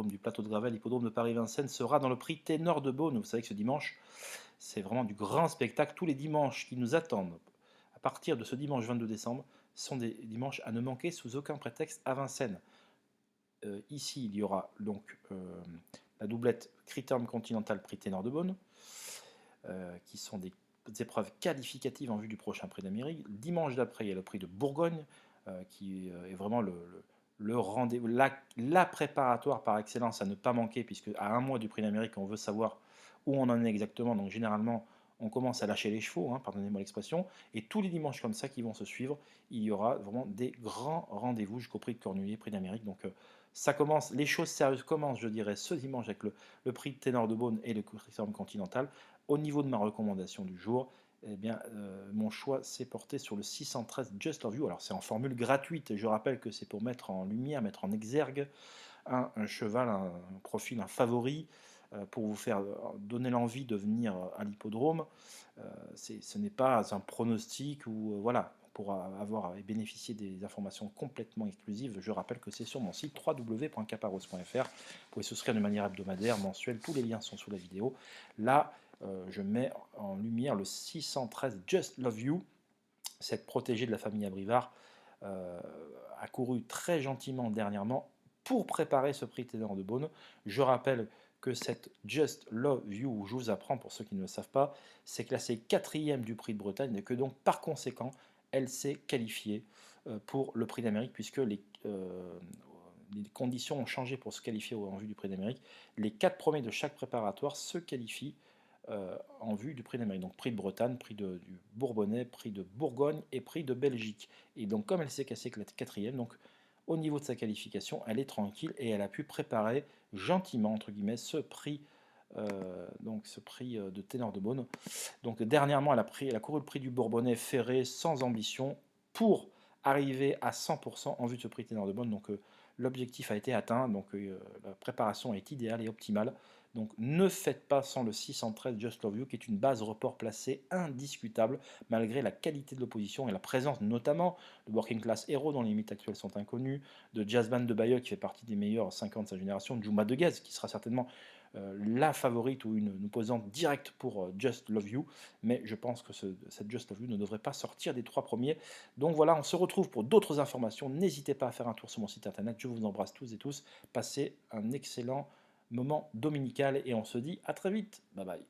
hippodrome du plateau de Gravel, hippodrome de Paris-Vincennes, sera dans le prix Ténor de Beaune. Vous savez que ce dimanche, c'est vraiment du grand spectacle. Tous les dimanches qui nous attendent, à partir de ce dimanche 22 décembre, sont des dimanches à ne manquer sous aucun prétexte à Vincennes. Ici, il y aura donc la doublette Critérium Continental Prix Ténor de Beaune, qui sont des épreuves qualificatives en vue du prochain Prix d'Amérique. Dimanche d'après, il y a le Prix de Bourgogne, qui est vraiment le rendez-vous, la préparatoire par excellence à ne pas manquer, puisque à un mois du Prix d'Amérique, on veut savoir où on en est exactement. Donc généralement, on commence à lâcher les chevaux, hein, pardonnez-moi l'expression, et tous les dimanches comme ça qui vont se suivre, il y aura vraiment des grands rendez-vous jusqu'au Prix de Cornulier, Prix d'Amérique. Donc ça commence, les choses sérieuses commencent, je dirais, ce dimanche avec le Prix de Ténor de Beaune et le Critérium Continental. Au niveau de ma recommandation du jour, eh bien, mon choix s'est porté sur le 613 Just Love You. Alors c'est en formule gratuite, je rappelle que c'est pour mettre en lumière, mettre en exergue un cheval, un profil, un favori, pour vous faire donner l'envie de venir à l'hippodrome. Ce n'est pas un pronostic ou voilà, pour avoir et bénéficier des informations complètement exclusives. Je rappelle que c'est sur mon site www.caparos.fr. Vous pouvez souscrire de manière hebdomadaire, mensuelle, tous les liens sont sous la vidéo. Là, je mets en lumière le 613 Just Love You, cette protégée de la famille Abrivard, a couru très gentiment dernièrement pour préparer ce prix Ténor de Beaune. Je rappelle que cette Just Love You, je vous apprends pour ceux qui ne le savent pas, c'est classé quatrième du prix de Bretagne et que donc par conséquent, elle s'est qualifiée pour le prix d'Amérique puisque les conditions ont changé pour se qualifier en vue du prix d'Amérique. Les 4 premiers de chaque préparatoire se qualifient en vue du prix d'Amérique. Donc prix de Bretagne, prix du Bourbonnais, prix de Bourgogne et prix de Belgique. Et donc comme elle s'est cassée quatrième, donc au niveau de sa qualification, elle est tranquille et elle a pu préparer gentiment, entre guillemets, ce prix de Ténor de Beaune. Donc dernièrement, elle a couru le prix du Bourbonnais ferré sans ambition pour arriver à 100% en vue de ce prix Ténor de Beaune. Donc l'objectif a été atteint, donc la préparation est idéale et optimale. Donc ne faites pas sans le 613 Just Love You, qui est une base report placée indiscutable, malgré la qualité de l'opposition et la présence notamment de Working Class Hero, dont les limites actuelles sont inconnues, de Jazz Band de Bayeux, qui fait partie des meilleurs 50 de sa génération, de Juma de Gaz, qui sera certainement la favorite ou une opposante directe pour Just Love You, mais je pense que cette Just Love You ne devrait pas sortir des 3 premiers. Donc voilà, on se retrouve pour d'autres informations. N'hésitez pas à faire un tour sur mon site internet. Je vous embrasse tous et tous. Passez un excellent moment dominical et on se dit à très vite. Bye bye.